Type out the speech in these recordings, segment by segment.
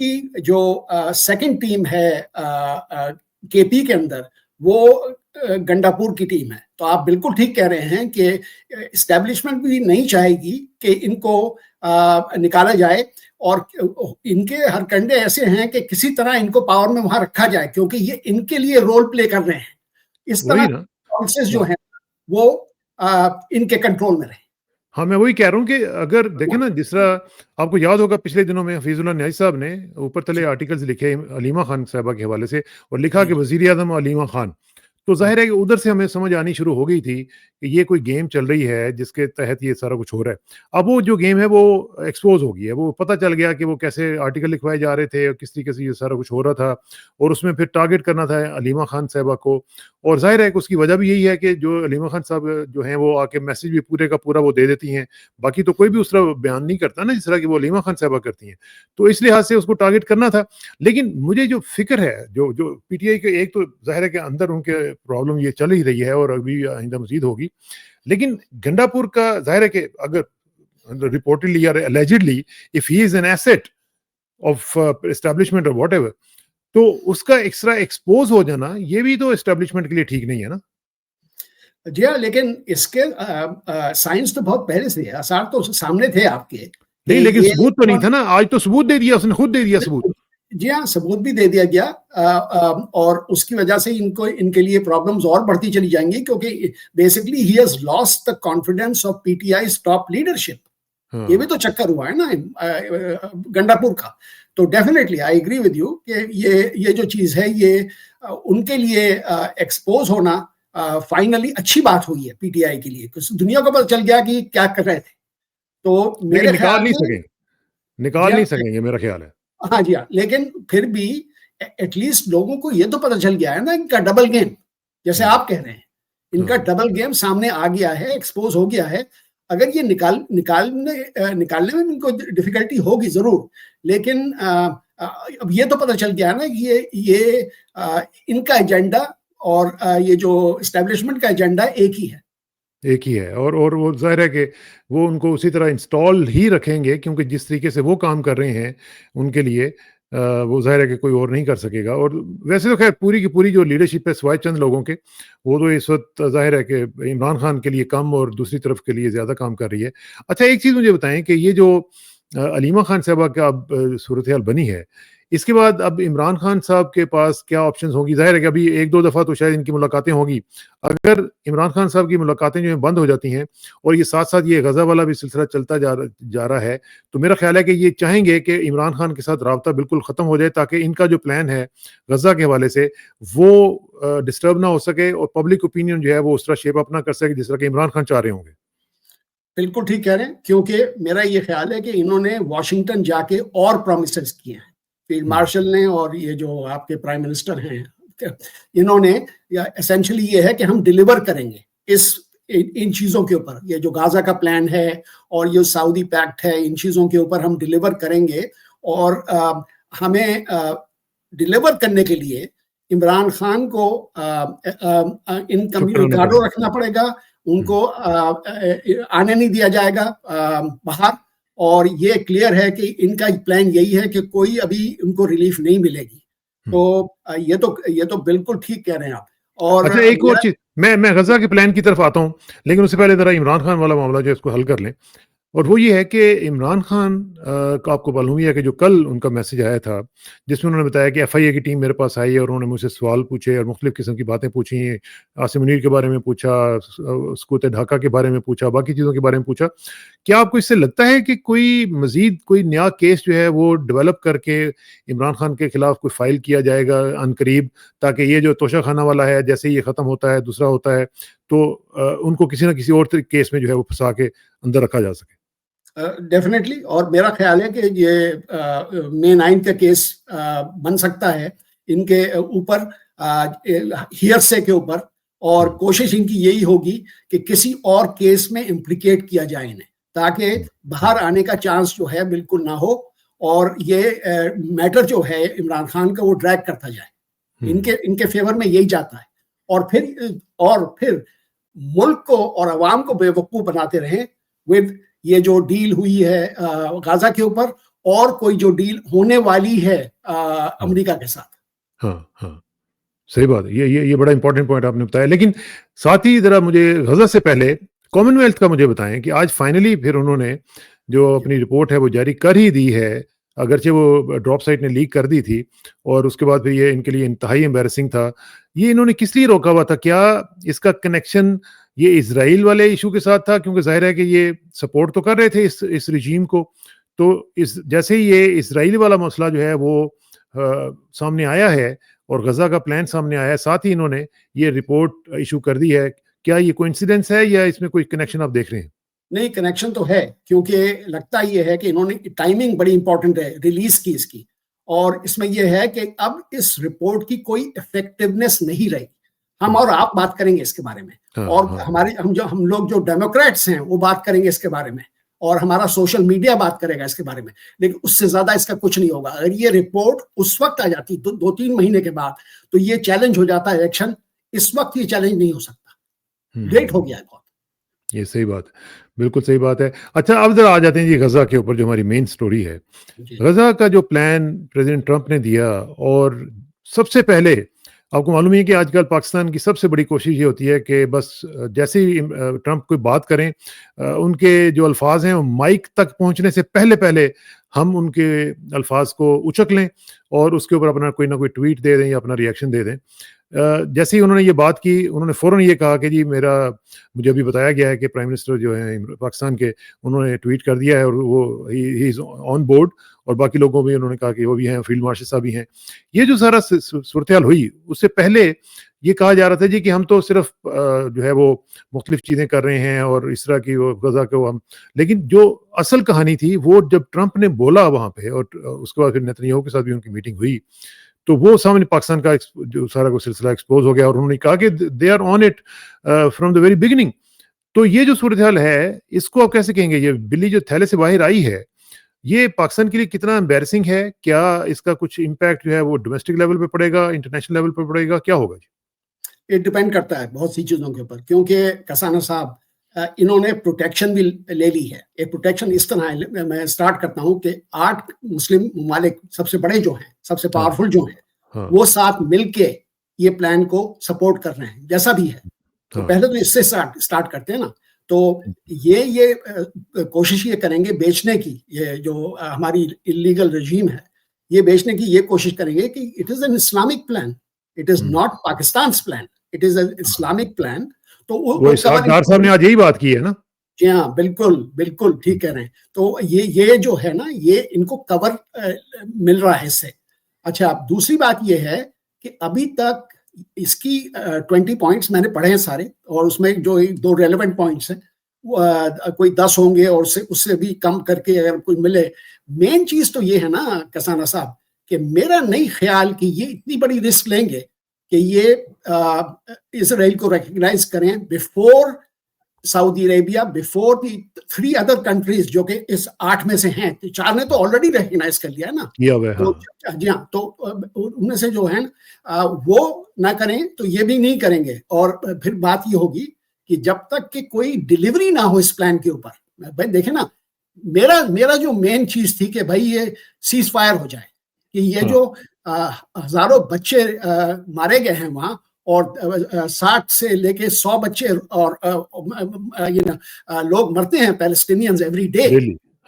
کی جو second team ہے کے پی کے اندر وہ گنڈاپور کی ٹیم ہے. تو آپ بالکل ٹھیک کہہ رہے ہیں کہ اسٹیبلشمنٹ بھی نہیں چاہے گی کہ ان کو نکالا جائے, اور ان کے ہر کنڈے ایسے ہیں کہ کسی طرح ان کو پاور میں وہاں رکھا جائے, کیونکہ یہ ان کے لیے رول پلے کر رہے ہیں. اس طرح پالیسیز جو ہیں وہ ان کے کنٹرول میں رہیں. ہاں میں وہی کہہ رہا ہوں کہ اگر دیکھیں نا, جس طرح آپ کو یاد ہوگا پچھلے دنوں میں حفیظ اللہ نیازی صاحب نے اوپر تلے آرٹیکلز لکھے علیمہ خان صاحبہ کے حوالے سے, اور لکھا کہ وزیر اعظم علیمہ خان, تو ظاہر ہے کہ ادھر سے ہمیں سمجھ آنی شروع ہو گئی تھی کہ یہ کوئی گیم چل رہی ہے جس کے تحت یہ سارا کچھ ہو رہا ہے. اب وہ جو گیم ہے وہ ایکسپوز ہو گئی ہے, وہ پتہ چل گیا کہ وہ کیسے آرٹیکل لکھوائے جا رہے تھے اور کس طریقے سے یہ سارا کچھ ہو رہا تھا, اور اس میں پھر ٹارگٹ کرنا تھا علیمہ خان صاحبہ کو. اور ظاہر ہے کہ اس کی وجہ بھی یہی ہے کہ جو علیمہ خان صاحب جو ہیں وہ آ کے میسج بھی پورے کا پورا وہ دے دیتی ہیں, باقی تو کوئی بھی اس طرح بیان نہیں کرتا نا جس طرح کہ وہ علیمہ خان صاحبہ کرتی ہیں, تو اس لحاظ سے اس کو ٹارگٹ کرنا تھا. لیکن مجھے جو فکر ہے جو پی ٹی آئی کے, ایک تو ظاہر ہے کہ اندر ان کے پرابلم یہ چل ہی رہی ہے اور ابھی آئندہ مزید ہوگی, لیکن گنڈاپور کا ظاہر ہے کہ اگر reportedly or allegedly if he is an asset of establishment or whatever, تو اس کا ایکسٹرا ایکسپوز ہو جانا یہ بھی تو اسٹیبلشمنٹ کے لیے ٹھیک نہیں ہے نا. جی ہاں, لیکن اس کے سائنس تو بہت پہلے سے ہے, آثار تو سامنے تھے آپ کے. نہیں لیکن ثبوت تو نہیں تھا نا, آج تو ثبوت دے دیا اس نے, خود دے دیا ثبوت. جی ہاں, ثبوت بھی دے دیا گیا, اور اس کی وجہ سے ان کے لیے پرابلمز اور بڑھتی چلی جائیں گی, کیونکہ basically he has lost the confidence of P T eyes top leadership. یہ بھی تو چکر ہوا ہے نا گنڈاپور کا. تو definitely I agree with you کہ یہ جو چیز ہے یہ ان کے لیے ایکسپوز ہونا فائنلی اچھی بات ہوئی ہے پی ٹی آئی کے لیے, دنیا کو پتہ چل گیا کہ کیا کر رہے تھے. تو میرے نکال نہیں سکیں گے میرا خیال ہے. ہاں جی ہاں, لیکن پھر بھی ایٹ لیسٹ لوگوں کو یہ تو پتہ چل گیا ہے نا ان کا ڈبل گیم, جیسے آپ کہہ رہے ہیں, ان کا ڈبل گیم سامنے آ گیا ہے, ایکسپوز ہو گیا ہے. اگر یہ نکالنے میں ان کو ڈیفیکلٹی ہوگی ضرور, لیکن اب یہ تو پتہ چل گیا نا کہ یہ ان کا ایجنڈا اور یہ جو اسٹیبلشمنٹ کا ایجنڈا ایک ہی ہے. اور وہ ظاہر ہے کہ وہ ان کو اسی طرح انسٹال ہی رکھیں گے, کیونکہ جس طریقے سے وہ کام کر رہے ہیں ان کے لیے وہ ظاہر ہے کہ کوئی اور نہیں کر سکے گا. اور ویسے تو خیر پوری کی پوری جو لیڈرشپ ہے سوائے چند لوگوں کے, وہ تو اس وقت ظاہر ہے کہ عمران خان کے لیے کم اور دوسری طرف کے لیے زیادہ کام کر رہی ہے. اچھا ایک چیز مجھے بتائیں کہ یہ جو علیمہ خان صاحبہ کا اب صورتحال بنی ہے, اس کے بعد اب عمران خان صاحب کے پاس کیا آپشنز ہوں گی؟ ظاہر ہے کہ ابھی ایک دو دفعہ تو شاید ان کی ملاقاتیں ہوں گی. اگر عمران خان صاحب کی ملاقاتیں جو ہیں بند ہو جاتی ہیں اور یہ ساتھ ساتھ یہ غزہ والا بھی سلسلہ چلتا جا رہا ہے, تو میرا خیال ہے کہ یہ چاہیں گے کہ عمران خان کے ساتھ رابطہ بالکل ختم ہو جائے, تاکہ ان کا جو پلان ہے غزہ کے حوالے سے وہ ڈسٹرب نہ ہو سکے اور پبلک اوپینین جو ہے وہ اس طرح شیپ اپ نہ کر سکے جس طرح کہ عمران خان چاہ رہے ہوں گے. بالکل ٹھیک کہہ رہے ہیں, کیونکہ میرا یہ خیال ہے کہ انہوں نے واشنگٹن جا کے اور پرومسز کیے ہیں, فیلڈ مارشل نے اور یہ جو آپ کے پرائم منسٹر ہیں, انہوں نے اسینشلی یہ ہے کہ ہم ڈیلیور کریں گے ان چیزوں کے اوپر. یہ جو غازہ کا پلان ہے اور یہ سعودی پیکٹ ہے, ان چیزوں کے اوپر ہم ڈیلیور کریں گے, اور ہمیں ڈیلیور کرنے کے لیے عمران خان کو ان کمیونیکاڈو رکھنا پڑے گا, ان کو آنے نہیں دیا جائے گا باہر. اور یہ کلیئر ہے کہ ان کا پلان یہی ہے کہ کوئی ابھی ان کو ریلیف نہیں ملے گی. تو یہ تو بالکل ٹھیک کہہ رہے ہیں آپ. اور اچھا ایک اور چیز, میں غزہ کے پلان کی طرف آتا ہوں, لیکن اس سے پہلے ذرا عمران خان والا معاملہ جو ہے اس کو حل کر لیں. اور وہ یہ ہے کہ عمران خان کا آپ کو معلوم ہے کہ جو کل ان کا میسج آیا تھا جس میں انہوں نے بتایا کہ ایف آئی اے کی ٹیم میرے پاس آئی اور انہوں نے مجھ سے سوال پوچھے اور مختلف قسم کی باتیں پوچھی, عاصم منیر کے بارے میں پوچھا, سکوت ڈھاکہ کے بارے میں پوچھا, باقی چیزوں کے بارے میں پوچھا. کیا آپ کو اس سے لگتا ہے کہ کوئی مزید کوئی نیا کیس جو ہے وہ ڈیولپ کر کے عمران خان کے خلاف کوئی فائل کیا جائے گا ان قریب, تاکہ یہ جو توشہ خانہ والا ہے جیسے یہ ختم ہوتا ہے دوسرا ہوتا ہے تو ان کو کسی نہ کسی اور کیس میں جو ہے وہ پھنسا کے اندر رکھا جا سکے؟ ڈیفینیٹلی, اور میرا خیال ہے کہ یہ مئی 9 کا کیس بن سکتا ہے ان کے اوپر, ہیئرسے کے اوپر, اور کوشش ان کی یہی ہوگی کہ کسی اور کیس میں امپلیکیٹ کیا جائے انہیں, تاکہ باہر آنے کا چانس جو ہے بالکل نہ ہو, اور یہ میٹر جو ہے عمران خان کا وہ ڈریگ کرتا جائے. ان کے فیور میں یہی جاتا ہے, اور پھر ملک کو اور عوام کو بے وقوف بناتے رہیں ود یہ جو ڈیل ہوئی ہے غازہ کے اوپر, اور کوئی جو ڈیل ہونے والی ہے امریکہ کے ساتھ. ہاں ہاں صحیح بات ہے. یہ بڑا امپورٹنٹ پوائنٹ آپ نے بتایا. لیکن ساتھ ہی ذرا مجھے غزہ سے پہلے کامن ویلتھ کا مجھے بتائیں کہ آج فائنلی پھر انہوں نے جو اپنی رپورٹ ہے وہ جاری کر ہی دی ہے, اگرچہ وہ ڈراپ سائٹ نے لیک کر دی تھی, اور اس کے بعد پھر یہ ان کے لیے انتہائی امبیرسنگ تھا. یہ انہوں نے کس لیے روکا ہوا تھا؟ کیا اس کا کنیکشن یہ اسرائیل والے ایشو کے ساتھ تھا؟ کیونکہ ظاہر ہے کہ یہ سپورٹ تو کر رہے تھے اس رجیم کو, تو جیسے ہی یہ اسرائیل والا مسئلہ جو ہے وہ سامنے آیا ہے اور غزہ کا پلان سامنے آیا ہے, ساتھ ہی انہوں نے یہ رپورٹ ایشو کر دی ہے. کیا یہ کوئنسیڈنس ہے یا اس میں کوئی کنیکشن آپ دیکھ رہے ہیں؟ نہیں, کنیکشن تو ہے, کیونکہ لگتا یہ ہے کہ انہوں نے ٹائمنگ بڑی امپورٹنٹ ہے ریلیز کی اس کی, اور اس میں یہ ہے کہ اب اس رپورٹ کی کوئی افیکٹونیس نہیں رہی. ہم اور آپ بات کریں گے اس کے بارے میں, اور ہم لوگ جو ڈیموکریٹس ہیں وہ بات کریں گے اس کے بارے میں, اور ہمارا سوشل میڈیا بات کرے گا اس کے بارے میں, لیکن اس سے زیادہ اس کا کچھ نہیں ہوگا. اگر یہ رپورٹ اس وقت آ جاتی 2-3 مہینے کے بعد, تو یہ چیلنج ہو جاتا ہے الیکشن. اس وقت یہ چیلنج نہیں ہو سکتا, لیٹ ہو گیا ہے بہت. یہ صحیح بات ہے, بالکل صحیح بات ہے. اچھا, اب ذرا آ جاتے ہیں جی غزہ کے اوپر, جو ہماری مین سٹوری ہے. غزہ کا جو پلان پریزیڈنٹ ٹرمپ نے دیا, اور سب سے پہلے آپ کو معلوم ہے کہ آج کل پاکستان کی سب سے بڑی کوشش یہ ہوتی ہے کہ بس جیسے ہی ٹرمپ کوئی بات کریں, ان کے جو الفاظ ہیں وہ مائک تک پہنچنے سے پہلے ہم ان کے الفاظ کو اچک لیں اور اس کے اوپر اپنا کوئی نہ کوئی ٹویٹ دے دیں یا اپنا ریئیکشن دے دیں. جیسے ہی انہوں نے یہ بات کی, انہوں نے فوراً یہ کہا کہ جی مجھے ابھی بتایا گیا ہے کہ پرائم منسٹر جو ہیں پاکستان کے, انہوں نے ٹویٹ کر دیا ہے اور وہ ہی از آن بورڈ, اور باقی لوگوں بھی انہوں نے کہا کہ وہ بھی ہیں, فیلڈ مارشل صاحب بھی ہیں. یہ جو سارا صورتحال ہوئی, اس سے پہلے یہ کہا جا رہا تھا جی کہ ہم تو صرف جو ہے وہ مختلف چیزیں کر رہے ہیں اور اس طرح کی وہ غزہ کو ہم, لیکن جو اصل کہانی تھی وہ جب ٹرمپ نے بولا وہاں پہ, اور اس کے بعد پھر نیتنیاہو کے ساتھ بھی ان کی میٹنگ ہوئی, تو وہ سامنے پاکستان کا جو سارا کو سلسلہ ایکسپوز ہو گیا, اور انہوں نے کہا کہ they are on it from the very beginning. تو یہ جو صورتحال ہے, اس کو آپ کیسے کہیں گے؟ یہ بلی جو تھیلے سے باہر آئی ہے, یہ پاکستان کے لیے کتنا امبیرسنگ ہے؟ کیا اس کا کچھ امپیکٹ جو ہے وہ ڈومیسٹک لیول پہ پڑے گا, انٹرنیشنل لیول پہ پڑے گا, کیا ہوگا جی؟ یہ ڈیپینڈ کرتا ہے بہت سی چیزوں کے اوپر, کیونکہ کسانہ صاحب انہوں نے پروٹیکشن بھی لے لی ہے. یہ پروٹیکشن اس طرح ہے, میں اسٹارٹ کرتا ہوں کہ 8 مسلم ممالک سب سے بڑے جو ہیں, سب سے پاورفل جو ہیں, وہ ساتھ مل کے یہ پلان کو سپورٹ کر رہے ہیں جیسا بھی ہے. تو پہلے تو اس سے اسٹارٹ کرتے ہیں نا. تو یہ کوشش یہ کریں گے بیچنے کی, یہ جو ہماری اللیگل رجیم ہے, یہ بیچنے کی یہ کوشش کریں گے کہ it is an Islamic plan, it is not Pakistan's plan, it is an Islamic plan. تو وہ صاحب نے آج یہی بات کی ہے نا. جی ہاں, بالکل ٹھیک کہہ رہے ہیں. تو یہ جو ہے نا, یہ ان کو کور مل رہا ہے اس سے. اچھا, دوسری بات یہ ہے کہ ابھی تک اس کی 20 پوائنٹس میں نے پڑھے ہیں سارے, اور اس میں جو 2 ریلیونٹ پوائنٹس ہیں, کوئی 10 ہوں گے, اور اس سے بھی کم کر کے اگر کوئی ملے. مین چیز تو یہ ہے نا کسانہ صاحب, کہ میرا نہیں خیال کہ یہ اتنی بڑی رسک لیں گے کہ یہ اسرائیل کو ریکگنائز کریں before Saudi Arabia, before the 3 other countries جو کہ اس 8 میں سے ہیں. 4 نے تو آلریڈی ریکگنائز کر لیا ہے نا. جی ہاں, تو ان میں سے جو ہیں وہ نہ کریں تو یہ بھی نہیں کریں گے. اور پھر بات یہ ہوگی کہ جب تک کہ کوئی ڈیلیوری نہ ہو اس پلان کے اوپر, بھائی دیکھیں نا, میرا جو مین چیز تھی کہ بھائی یہ سیز فائر ہو جائے, کہ یہ جو ہزاروں بچے مارے گئے ہیں وہاں, اور 60 سے لے کے 100 بچے اور لوگ مرتے ہیں پیلسٹینینز ایوری ڈے,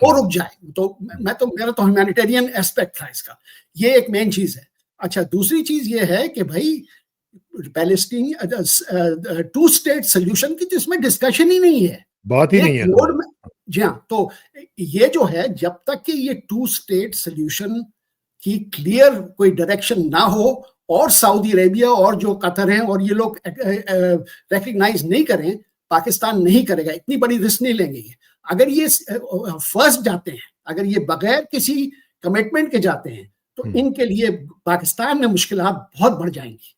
وہ رک جائے. تو میرا تو ہیومینیٹیرین ایسپیکٹ تھا اس کا, یہ ایک مین چیز ہے. اچھا, دوسری چیز یہ ہے کہ بھائی پیلسٹین 2 اسٹیٹ سولوشن کی تو اس میں ڈسکشن ہی نہیں ہے, بات ہی نہیں ہے. جی ہاں, تو یہ جو ہے جب تک کہ یہ 2 اسٹیٹ سولوشن کی کلیئر کوئی ڈائریکشن نہ ہو, اور سعودی عربیہ اور جو قطر ہیں اور یہ لوگ ریکگنائز نہیں کریں, پاکستان نہیں کرے گا, اتنی بڑی رسک نہیں لیں گے. اگر یہ فرسٹ جاتے ہیں, اگر یہ بغیر کسی کمٹمنٹ کے جاتے ہیں, تو ان کے لیے پاکستان میں مشکلات بہت بڑھ جائیں گی.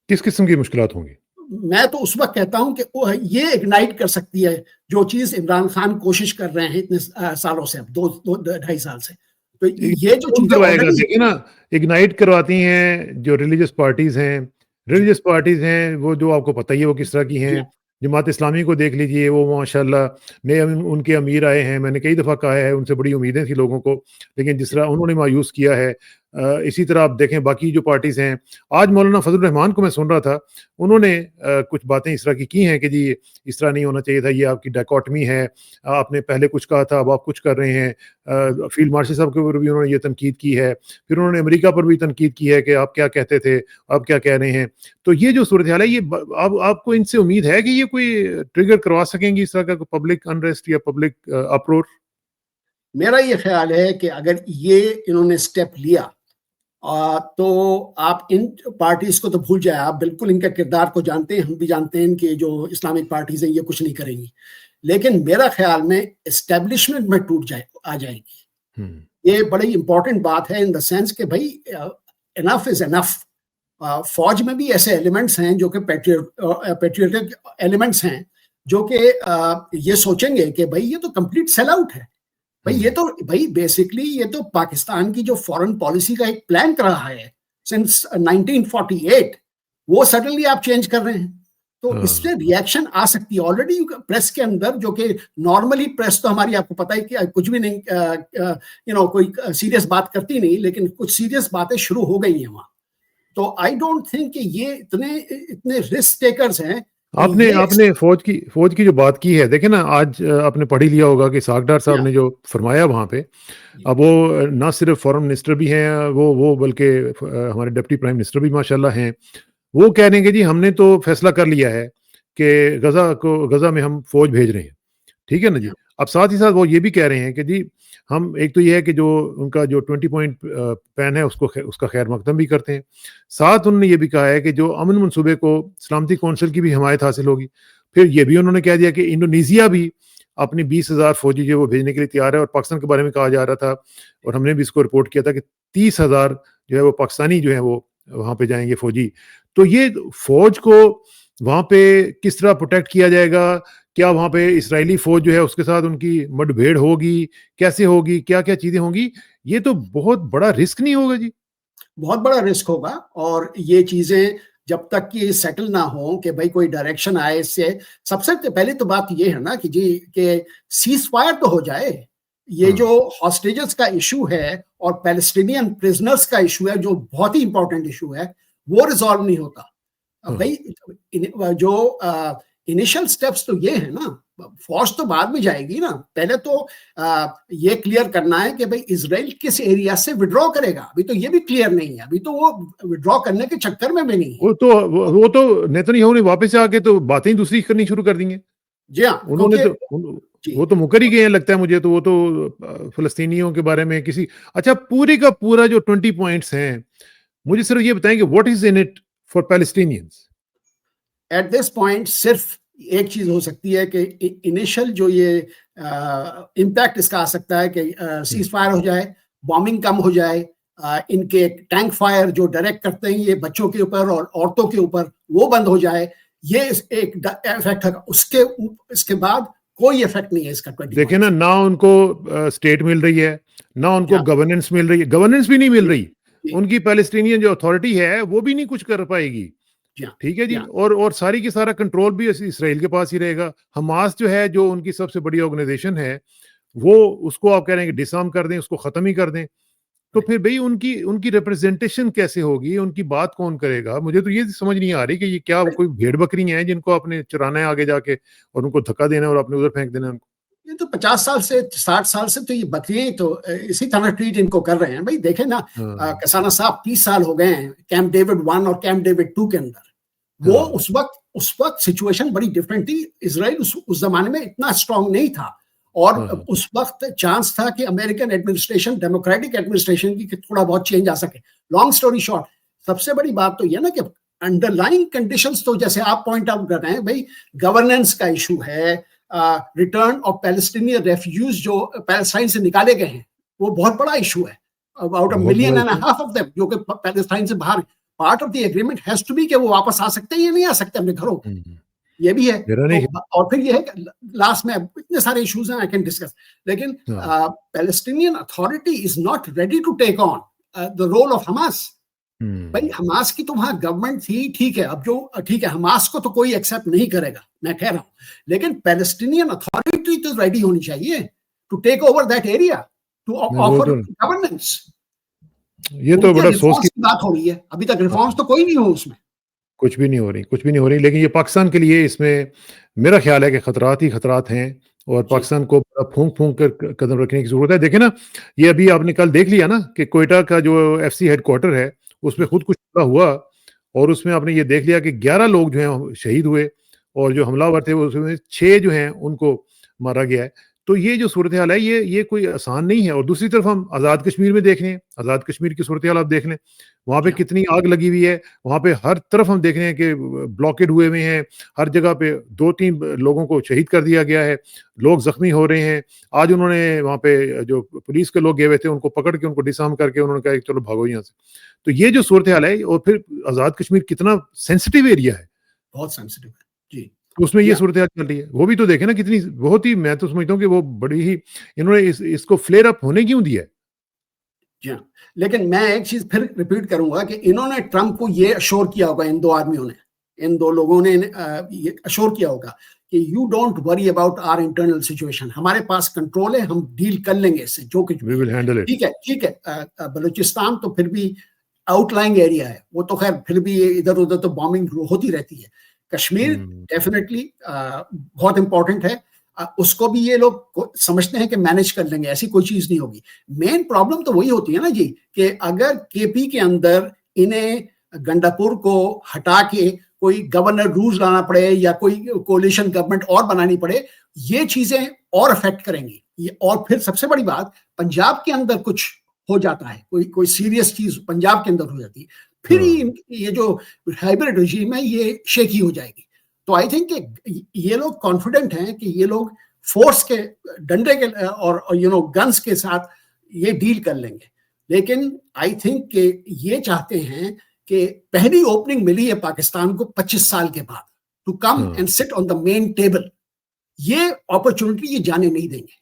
کس قسم کی مشکلات ہوں گی؟ میں تو اس وقت کہتا ہوں کہ یہ اگنائٹ کر سکتی ہے جو چیز عمران خان کوشش کر رہے ہیں اتنے سالوں سے, اب 2-2.5 سال سے. تو یہ جو چیزیں نا اگنائٹ کرواتی ہیں جو ریلیجس پارٹیز ہیں وہ جو آپ کو پتہ ہی ہے وہ کس طرح کی ہیں, جماعت اسلامی کو دیکھ لیجئے، وہ ماشاءاللہ نئے ان کے امیر آئے ہیں، میں نے کئی دفعہ کہا ہے ان سے بڑی امیدیں تھیں لوگوں کو، لیکن جس طرح انہوں نے مایوس کیا ہے، اسی طرح آپ دیکھیں باقی جو پارٹیز ہیں. آج مولانا فضل الرحمان کو میں سن رہا تھا، انہوں نے کچھ باتیں اس طرح کی ہیں کہ جی اس طرح نہیں ہونا چاہیے تھا، یہ آپ کی ڈائکاٹمی ہے، آپ نے پہلے کچھ کہا تھا اب آپ کچھ کر رہے ہیں. فیلڈ مارشل صاحب کے اوپر بھی انہوں نے یہ تنقید کی ہے، پھر انہوں نے امریکہ پر بھی تنقید کی ہے کہ آپ کیا کہتے تھے، اب کیا کہہ رہے ہیں. تو یہ جو صورتحال ہے، یہ آپ کو ان سے امید ہے کہ یہ کوئی ٹریگر کروا سکیں گی اس طرح کا پبلک انریسٹ یا پبلک اپرور؟ میرا یہ خیال ہے کہ اگر یہ انہوں نے سٹیپ لیا تو آپ ان پارٹیز کو تو بھول جائے، آپ بالکل ان کا کردار کو جانتے ہیں، ہم بھی جانتے ہیں کہ جو اسلامک پارٹیز ہیں یہ کچھ نہیں کریں گی، لیکن میرا خیال میں اسٹیبلشمنٹ میں آ جائے گی. یہ بڑی امپورٹنٹ بات ہے ان دا سینس کہ بھائی انف از انف. فوج میں بھی ایسے ایلیمنٹس ہیں جو کہ پیٹریوٹک ایلیمنٹس ہیں جو کہ یہ سوچیں گے کہ بھائی یہ تو کمپلیٹ سیل آؤٹ ہے. بھائی یہ تو بیسکلی یہ تو پاکستان کی جو فورن پالیسی کا ایک پلان کر رہا ہے سنس 1948، وہ سڈنلی آپ چینج کر رہے ہیں، تو اس سے ریئیکشن آ سکتی ہے. آلریڈی پریس کے اندر، جو کہ نارملی پریس تو ہماری آپ کو پتہ ہے کہ کچھ بھی نہیں کوئی سیریس بات کرتی نہیں، لیکن کچھ سیریس باتیں شروع ہو گئی ہیں وہاں. تو آئی ڈونٹ تھنک کہ یہ اتنے رسک ٹیکرز ہیں. آپ نے فوج کی جو بات کی ہے، دیکھیں نا آج آپ نے پڑھ ہی لیا ہوگا کہ اسحاق ڈار صاحب نے جو فرمایا وہاں پہ، اب وہ نہ صرف فورن منسٹر بھی ہیں وہ بلکہ ہمارے ڈپٹی پرائم منسٹر بھی ماشاءاللہ ہیں. وہ کہہ رہے ہیں کہ جی ہم نے تو فیصلہ کر لیا ہے کہ غزہ میں ہم فوج بھیج رہے ہیں، ٹھیک ہے نا جی. اب ساتھ ہی ساتھ وہ یہ بھی کہہ رہے ہیں کہ جی ہم ایک تو یہ ہے کہ جو ان کا جو 20 پوائنٹ پلان ہے اس کا خیر مقدم بھی کرتے ہیں. ساتھ انہوں نے یہ بھی کہا ہے کہ جو امن منصوبے کو سلامتی کونسل کی بھی حمایت حاصل ہوگی. پھر یہ بھی انہوں نے کہہ دیا کہ انڈونیزیا بھی اپنی 20,000 فوجی جو وہ بھیجنے کے لیے تیار ہے. اور پاکستان کے بارے میں کہا جا رہا تھا اور ہم نے بھی اس کو رپورٹ کیا تھا کہ 30,000 جو ہے وہ پاکستانی جو ہے وہ وہاں پہ جائیں گے فوجی. تو یہ فوج کو وہاں پہ کس طرح پروٹیکٹ کیا جائے گا؟ کیا وہاں پہ اسرائیلی فوج جو ہے اس کے ساتھ ان کی مڈ بھیڑ ہوگی؟ کیسے ہوگی؟ کیا کیا چیزیں ہوں گی؟ یہ تو بہت بڑا رسک نہیں ہوگا جی؟ بہت بڑا رسک ہوگا. اور یہ چیزیں جب تک کہ سیٹل نہ ہوں کہ بھائی کوئی ڈائریکشن آئے اس سے، سب سے پہلے تو بات یہ ہے نا کہ جی کہ سیز فائر تو ہو جائے. یہ جو ہاسٹیجز کا ایشو ہے اور پیلسٹینین پرزنرز کا ایشو ہے جو بہت ہی امپورٹنٹ ایشو ہے، وہ ریزالو نہیں ہوتا. بھائی جو انیشل سٹیپس تو یہ ہے نا، فوج تو بعد میں جائے گی نا، پہلے تو یہ کلیئر کرنا ہے کہ بھئی اسرائیل کس ایریا سے وڈرا کرے گا. ابھی تو یہ بھی کلیئر نہیں ہے، ابھی تو وہ وڈرا کرنے کے چکر میں بھی نہیں ہے. وہ تو نیتن یاہو نے واپس آ کے تو باتیں دوسری کرنی شروع کر دی ہیں. جی ہاں، انہوں نے تو وہ تو مکر ہی گئے ہیں لگتا ہے مجھے. تو وہ تو فلسطینیوں کے بارے میں اچھا پورے کا پورا جو 20 پوائنٹس ہیں، مجھے صرف یہ بتائیں کہ what is in it for Palestinians? At this point صرف ایک چیز ہو سکتی ہے کہ انیشل جو یہ امپیکٹ اس کا آ سکتا ہے کہ سیز فائر ہو جائے، بامبنگ کم ہو جائے، ان کے ٹینک فائر جو ڈائریکٹ کرتے ہیں یہ بچوں کے اوپر اور عورتوں کے اوپر، وہ بند ہو جائے. یہ ایک افیکٹ ہوگا. اس کے بعد کوئی افیکٹ نہیں ہے اس کا. دیکھیں نا، نہ ان کو اسٹیٹ مل رہی ہے، نہ ان کو گورننس مل رہی ہے، گورننس بھی نہیں مل رہی. ان کی پیلسٹینین جو اتھارٹی ہے وہ بھی نہیں کچھ کر پائے گی. ٹھیک ہے جی. اور ساری کی سارا کنٹرول بھی اسرائیل کے پاس ہی رہے گا. حماس جو ہے، جو ان کی سب سے بڑی آرگنائزیشن ہے، وہ اس کو آپ کہہ رہے ہیں کہ ڈسارم کر دیں، اس کو ختم ہی کر دیں. تو پھر بھئی ان کی ریپرزنٹیشن کیسے ہوگی؟ ان کی بات کون کرے گا؟ مجھے تو یہ سمجھ نہیں آ رہی کہ یہ کیا کوئی بھیڑ بکری ہیں جن کو اپنے چرانا ہے آگے جا کے اور ان کو دھکا دینا اور اپنے ادھر پھینک دینا ان کو. یہ تو 50 سال سے 60 سال سے تو یہ بکریاں تو اسی طرح ٹریٹ ان کو کر رہے ہیں. بھائی دیکھیں نا، کسانہ صاحب 30 سال ہو گئے ہیں کیمپ ڈیوڈ 1 اور کیمپ ڈیوڈ 2 کے اندر. وہ اس وقت سچویشن بڑی ڈفرینٹ تھی. اسرائیل اس زمانے میں اتنا اسٹرانگ نہیں تھا، اور اس وقت چانس تھا کہ امریکن ایڈمنسٹریشن، ڈیموکریٹک ایڈمنسٹریشن کی تھوڑا بہت چینج آ سکے. لانگ سٹوری شارٹ، سب سے بڑی بات تو یہ نا کہ انڈر لائن کنڈیشنز تو جیسے آپ پوائنٹ آؤٹ کر رہے ہیں، بھائی گورننس کا ایشو ہے، ریٹرن آف پیلسٹینین ریفیوجیز جو پیلسٹائن سے نکالے گئے ہیں وہ بہت بڑا ایشو ہے. اباؤٹ 1.5 ملین آف دیم جو کہ پیلسٹائن سے باہر. Part of the agreement has to be کہ وہ واپس آ سکتے ہیں یا نہیں آ سکتے اپنے گھروں. یہ بھی ہے. اور پھر یہ ہے کہ لاسٹ میں اتنے سارے ایشوز ہیں آئی کین ڈسکس، لیکن Palestinian authority is not ready to take on the role of Hamas. بھائی حماس کی تو وہاں گورنمنٹ تھی، ٹھیک ہے، اب جو ٹھیک ہے حماس کو تو کوئی ایکسیپٹ نہیں کرے گا، میں کہہ رہا ہوں، لیکن پیلسٹینین اتھارٹی تو ریڈی ہونی چاہیے to take over that area, to offer governance. یہ تو بڑا افسوس کی بات ہو رہی ہے، ابھی تک ریفارمز تو کوئی نہیں ہو اس میں، کچھ بھی نہیں ہو رہی. لیکن یہ پاکستان کے لیے اس میں میرا خیال ہے کہ خطرات ہی خطرات ہیں، اور پاکستان کو پھونک پھونک کر قدم رکھنے کی ضرورت ہے. دیکھیں نا، یہ ابھی آپ نے کل دیکھ لیا نا کہ کوئٹہ کا جو ایف سی ہیڈ کوارٹر ہے اس میں خود کچھ ہوا، اور اس میں آپ نے یہ دیکھ لیا کہ 11 لوگ جو ہیں شہید ہوئے، اور جو حملہ آور تھے اس میں 6 جو ہیں ان کو مارا گیا ہے. تو یہ جو صورتحال ہے یہ کوئی آسان نہیں ہے. اور دوسری طرف ہم آزاد کشمیر میں دیکھ لیں، آزاد کشمیر کی صورتحال آپ دیکھ لیں، وہاں پہ کتنی آگ لگی ہوئی ہے. وہاں پہ ہر طرف ہم دیکھ رہے ہیں کہ بلاکیڈ ہوئے ہوئے ہیں، ہر جگہ پہ 2-3 لوگوں کو شہید کر دیا گیا ہے، لوگ زخمی ہو رہے ہیں. آج انہوں نے وہاں پہ جو پولیس کے لوگ گئے ہوئے تھے ان کو پکڑ کے ان کو ڈسارم کر کے انہوں نے کہا کہ چلو بھاگو یہاں سے. تو یہ جو صورتحال ہے، اور پھر آزاد کشمیر کتنا سینسٹیو ایریا ہے، بہت سینسٹیو ہے جی، اس میں یہ صورتحال چل رہی ہے. وہ بھی تو دیکھیں نا کتنی بہت ہی، میں تو سمجھتا ہوں کہ وہ بڑی ہی انہوں نے اس کو فلیئر اپ ہونے کیوں دیا ہے. جی ہاں، لیکن میں ایک چیز پھر ریپیٹ کروں گا کہ انہوں نے ٹرمپ کو یہ اشور کیا ہوگا، ان 2 آدمیوں نے، ان 2 لوگوں نے یہ اشور کیا ہوگا کہ you don't worry about our internal situation, ہمارے پاس کنٹرول ہے، ہم ڈیل کر لیں گے اس سے جو کچھ We will handle it. ٹھیک ہے. بلوچستان تو پھر بھی آؤٹ لائنگ ایریا ہے، وہ تو خیر پھر بھی ادھر ادھر تو بامبنگ ہوتی رہتی ہے. کشمیر ڈیفینیٹلی بہت امپورٹنٹ ہے، اس کو بھی یہ لوگ سمجھتے ہیں کہ مینج کر لیں گے، ایسی کوئی چیز نہیں ہوگی. مین پرابلم تو وہی ہوتی ہے نا جی کہ اگر کے پی کے اندر انہیں گنڈاپور کو ہٹا کے کوئی گورنر رولز لانا پڑے یا کوئی کولیشن گورنمنٹ اور بنانی پڑے، یہ چیزیں اور افیکٹ کریں گی. اور پھر سب سے بڑی بات، پنجاب کے اندر کچھ ہو جاتا ہے، کوئی سیریس چیز پنجاب کے اندر ہو جاتی ہے، پھر یہ جو ہائبرڈ رجیم ہے یہ شیکی ہو جائے گی. تو آئی تھنک کہ یہ لوگ کانفیڈنٹ ہیں کہ یہ لوگ فورس کے ڈنڈے کے اور گنز کے ساتھ یہ ڈیل کر لیں گے. لیکن آئی تھنک کہ یہ چاہتے ہیں کہ پہلی اوپننگ ملی ہے پاکستان کو 25 سال کے بعد، ٹو کم اینڈ سٹ آن دا مین ٹیبل. یہ اپرچونٹی یہ جانے نہیں دیں گے.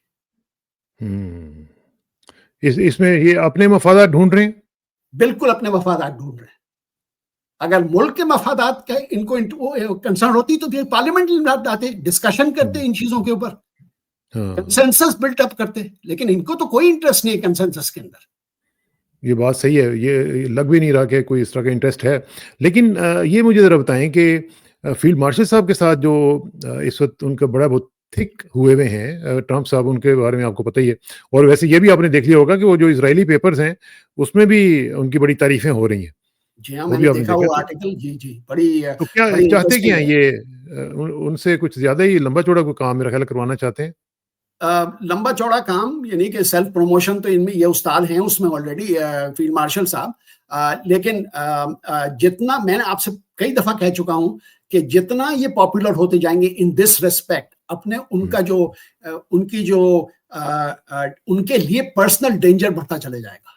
اس میں یہ اپنے مفادات ڈھونڈ رہے ہیں، بالکل اپنے مفادات ڈھونڈ رہے ہیں. اگر ملک کے مفادات کا ان کو کنسرن ہوتی تو پھر پارلیمنٹ میں آتے، ڈسکشن کرتے ان چیزوں کے اوپر، کنسنسس بلٹ اپ کرتے. لیکن ان کو تو کوئی انٹرسٹ نہیں ہے کنسنسس کے اندر. یہ بات صحیح ہے، یہ لگ بھی نہیں رہا کہ کوئی اس طرح کا انٹرسٹ ہے. لیکن یہ مجھے ذرا بتائیں کہ فیلڈ مارشل صاحب کے ساتھ جو اس وقت ان کا بڑا بہت تھک ہوئے ہوئے ہیں ٹرمپ صاحب، ان کے بارے میں آپ کو پتہ ہی ہے. اور ویسے یہ بھی آپ نے دیکھ لیا ہوگا کہ وہ جو اسرائیلی پیپرز ہیں اس میں بھی ان کی بڑی تعریفیں ہو رہی ہیں. جی ہاں، میں نے دیکھا وہ آرٹیکل. جی بڑی. تو کیا چاہتے کیا ہیں یہ ان سے کچھ زیادہ ہی لمبا چوڑا کوئی کام میرا خیال کروانا چاہتے ہیں؟ لمبا چوڑا کام یعنی کہ سیلف پروموشن تو ان میں یہ استاد ہیں اس میں آلریڈی فیلڈ مارشل صاحب. لیکن جتنا میں نے آپ سے کئی دفعہ کہہ چکا ہوں کہ جتنا یہ پاپولر ہوتے جائیں گے ان دس ریسپیکٹ، اپنے ان کا جو ان کی جو ان کے لیے پرسنل ڈینجر بڑھتا چلے جائے گا.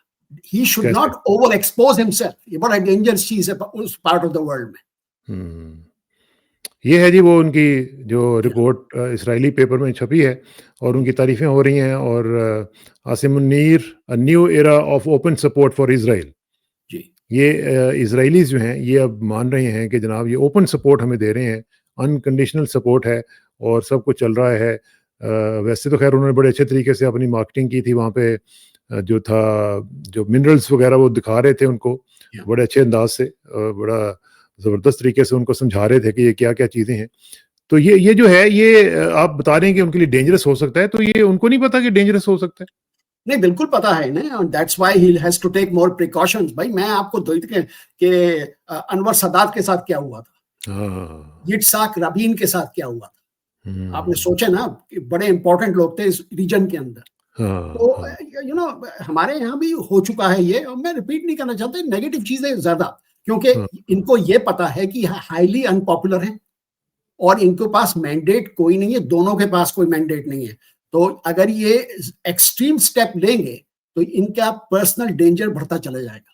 He should not overexpose himself. یہ بڑا ڈینجرس چیز ہے اس پارٹ آف دا ورلڈ میں. یہ ہے جی وہ ان کی جو رپورٹ اسرائیلی پیپر میں چھپی ہے اور ان کی تعریفیں ہو رہی ہیں. اور Asim Munir new era of open support for Israel, یہ اسرائیلیز جو ہیں یہ اب مان رہے ہیں کہ جناب یہ اوپن سپورٹ ہمیں دے رہے ہیں، انکنڈیشنل سپورٹ ہے اور سب کچھ چل رہا ہے. ویسے تو خیر انہوں نے بڑے اچھے طریقے سے اپنی مارکیٹنگ کی تھی، وہاں پہ جو تھا جو منرلز وغیرہ وہ دکھا رہے تھے ان کو بڑے اچھے انداز سے، بڑا زبردست طریقے سے ان کو سمجھا رہے تھے کہ یہ کیا کیا چیزیں ہیں. تو یہ جو ہے یہ آپ بتا رہے ہیں کہ ان کے لیے ڈینجرس ہو سکتا ہے، تو یہ ان کو نہیں پتا کہ ڈینجرس ہو سکتا ہے؟ نہیں، بالکل پتا ہے نا، that's why he has to take more precautions. بھائی میں آپ کو کہ انور سادات کے ساتھ کیا ہوا تھا، یٹساک رابین کے ساتھ کیا ہوا تھا. آپ نے سوچا نا کہ بڑے امپورٹنٹ لوگ تھے اس ریجن کے اندر. تو ہمارے یہاں بھی ہو چکا ہے یہ، اور میں ریپیٹ نہیں کرنا چاہتا. نیگیٹو چیزیں زیادہ، کیونکہ ان کو یہ پتا ہے کہ ہائیلی ان پاپولر ہے اور ان کے پاس مینڈیٹ کوئی نہیں ہے، دونوں کے پاس کوئی مینڈیٹ نہیں ہے. تو اگر یہ ایکسٹریم سٹیپ لیں گے تو ان کا پرسنل ڈینجر بڑھتا چلا جائے گا.